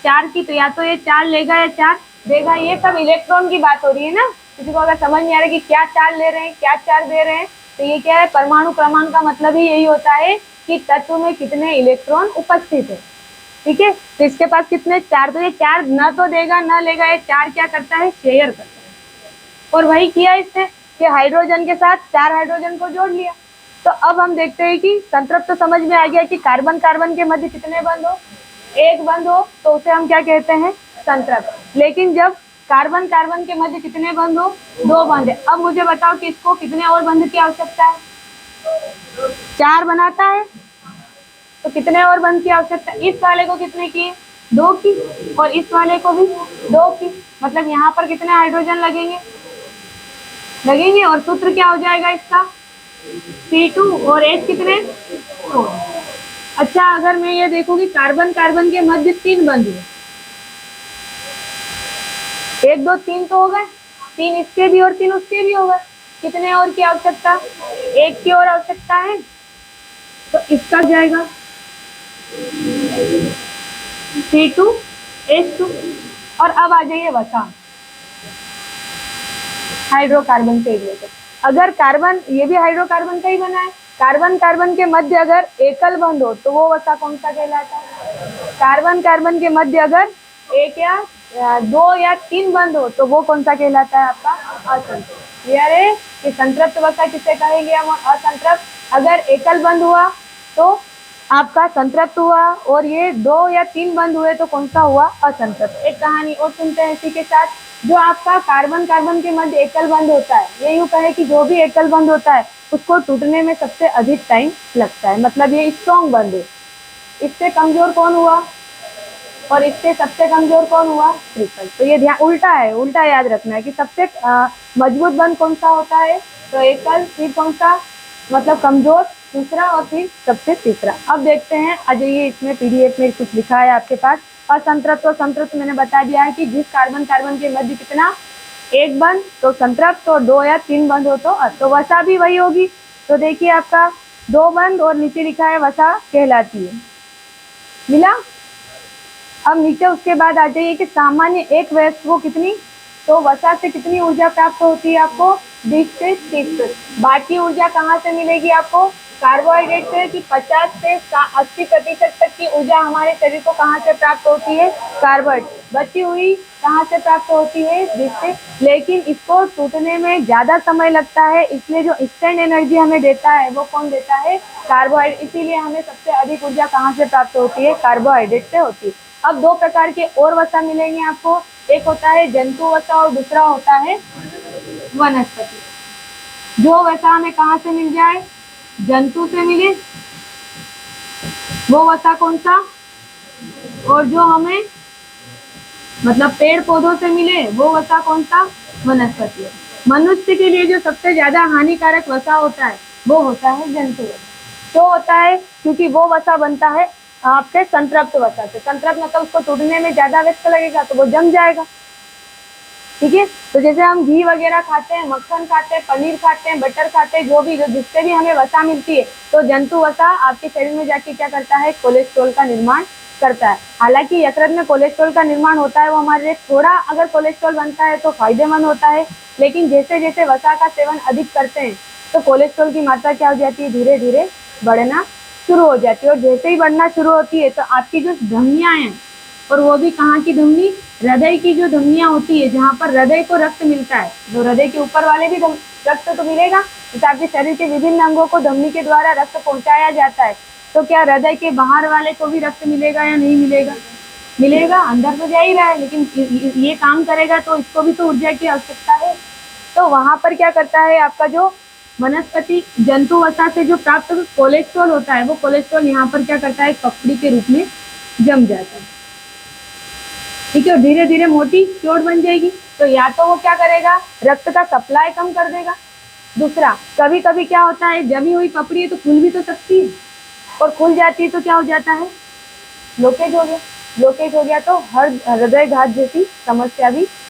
चार की, तो या तो ये चार लेगा या चार देगा। ये सब इलेक्ट्रॉन की बात हो रही है ना। किसी को अगर समझ नहीं आ रहा कि क्या चार ले रहे हैं, क्या चार दे रहे हैं, तो ये क्या है, परमाणु क्रमांक का मतलब ही यही होता है कि तत्व में कितने इलेक्ट्रॉन उपस्थित है। ठीक है, तो इसके पास कितने, चार। तो ये चार न तो देगा न लेगा, ये चार क्या करता है, शेयर करता है। और वही किया इसने कि हाइड्रोजन के साथ चार हाइड्रोजन को जोड़ लिया। तो अब हम देखते हैं कि संतृप्त तो समझ में आ गया कि कार्बन कार्बन के मध्य कितने बंध हो, एक बंध हो तो उसे हम क्या कहते हैं, संतृप्त। लेकिन जब कार्बन कार्बन के मध्य कितने बंध हो, दो बंध है। अब मुझे बताओ कि इसको कितने और बंध की आवश्यकता है, चार बनाता है तो कितने और बंध की आवश्यकता है। इस वाले को कितने की, दो की, और इस वाले को भी दो की। मतलब यहाँ पर कितने हाइड्रोजन लगेंगे और सूत्र क्या हो जाएगा इसका, C2 और H कितने, 4। अच्छा, अगर मैं ये देखूं कि कार्बन कार्बन के मध्य तीन बंध हुए, एक दो तीन तो हो गए, तीन इसके भी और तीन उसके भी हो गए, कितने और की आवश्यकता, एक की और आवश्यकता है। तो इसका जाएगा C2H2। और अब आ जाइए वसा, हाइड्रोकार्बन से रिलेटेड। अगर कार्बन, ये भी हाइड्रोकार्बन का ही बना है, कार्बन कार्बन के मध्य अगर एकल बंध हो तो वो वसा कौन सा कहलाता है। कार्बन कार्बन के मध्य अगर एक या दो या तीन बंध हो तो वो कौन सा कहलाता है, आपका असंतृप्त। यार कि संतृप्त वसा किसे कहेंगे हम, असंतृप्त। अगर एकल बंध हुआ तो आपका संतृप्त हुआ, और ये दो या तीन बंध हुए तो कौन सा हुआ, असंतृप्त। एक कहानी और सुनते हैं इसी के साथ। जो आपका कार्बन कार्बन के मध्य एकल बंध होता है, ये यूं कहे कि जो भी एकल बंध होता है उसको टूटने में सबसे अधिक टाइम लगता है, मतलब ये स्ट्रॉन्ग बंध है। इससे कमजोर कौन हुआ, और इससे सबसे कमजोर कौन हुआ, ट्रिपल। तो ये ध्यान, उल्टा है, उल्टा याद रखना है कि सबसे मजबूत बंध कौन सा होता है, तो एकल, फिर कौन सा, मतलब कमजोर दूसरा, और फिर सबसे तीसरा। अब देखते हैं, अजय इसमें पीडीएफ में कुछ लिखा है आपके पास। असंतृप्त और संतृप्त मैंने बता दिया है कि जिस कार्बन कार्बन के मध्य कितना, एक बंध तो संतृप्त, और दो या तीन बंध हो तो वसा भी वही होगी। तो देखिए आपका दो बंध और नीचे लिखा है वसा कहलाती है, मिला। अब नीचे उसके बाद आ जाइए कि सामान्य एक वयस्क को कितनी, तो वसा से कितनी ऊर्जा प्राप्त होती है आपको, 20 से 30। बाकी ऊर्जा कहाँ से मिलेगी आपको, कार्बोहाइड्रेट से। कि 50 से 80% तक की ऊर्जा हमारे शरीर को कहाँ से प्राप्त होती है, कार्बोहाइड्रेट। बची हुई कहाँ से प्राप्त होती है, जिससे। लेकिन इसको टूटने में ज्यादा समय लगता है, इसलिए जो इंस्टेंट एनर्जी हमें देता है वो कौन देता है, कार्बोहाइड्रेट। इसीलिए हमें सबसे अधिक ऊर्जा कहाँ से प्राप्त होती है, कार्बोहाइड्रेट से होती है। अब दो प्रकार के और वसा मिलेंगे आपको, एक होता है जंतु वसा और दूसरा होता है वनस्पति। जो वसा हमें कहाँ से मिल जाए, जंतु से मिले वो वसा कौन सा, और जो हमें मतलब पेड़ पौधों से मिले वो वसा कौन सा, वनस्पति। मनुष्य के लिए जो सबसे ज्यादा हानिकारक वसा होता है वो होता है जंतु वसा। क्यों होता है, क्योंकि वो वसा बनता है आपके संतृप्त वसा से। संतृप्त मतलब उसको टूटने में ज्यादा वक्त लगेगा तो वो जम जाएगा। ठीक है, तो जैसे हम घी वगैरह खाते हैं, मक्खन खाते हैं, पनीर खाते हैं, बटर खाते हैं, जो भी, जिससे भी हमें वसा मिलती है, तो जंतु वसा आपके शरीर में जाके क्या करता है, कोलेस्ट्रॉल का निर्माण करता है। हालांकि यकृत में कोलेस्ट्रॉल का निर्माण होता है, वो हमारे लिए थोड़ा, अगर कोलेस्ट्रॉल बनता है तो फायदेमंद होता है। लेकिन जैसे जैसे वसा का सेवन अधिक करते हैं तो कोलेस्ट्रॉल की मात्रा क्या हो जाती है, धीरे धीरे बढ़ना शुरू हो जाती है। और जैसे ही बढ़ना शुरू होती है तो आपकी जो धमनियां हैं, और वो भी कहाँ की धमनी, हृदय की जो धमनियां होती है, जहाँ पर हृदय को रक्त मिलता है, जो हृदय के ऊपर वाले भी रक्त तो मिलेगा, जैसे आपके शरीर के विभिन्न अंगों को धमनी के द्वारा रक्त पहुंचाया जाता है, तो क्या हृदय के बाहर वाले को भी रक्त मिलेगा या नहीं मिलेगा, मिलेगा। अंदर तो जा ही रहा है, लेकिन ये काम करेगा तो इसको भी तो ऊर्जा की आवश्यकता है। तो वहां पर क्या करता है, आपका जो वनस्पति जंतु वसा से जो प्राप्त कोलेस्ट्रॉल होता है, वो कोलेस्ट्रॉल यहाँ पर क्या करता है, पपड़ी के रूप में जम जाता है। ठीक है, और धीरे धीरे मोटी चोट बन जाएगी। तो या तो वो क्या करेगा, रक्त का सप्लाई कम कर देगा। दूसरा, कभी कभी क्या होता है, जमी हुई पपड़ी है तो खुल भी तो सकती है, और खुल जाती है तो क्या हो जाता है, ब्लॉकेज हो गया। ब्लॉकेज हो गया तो हृदय घात जैसी समस्या भी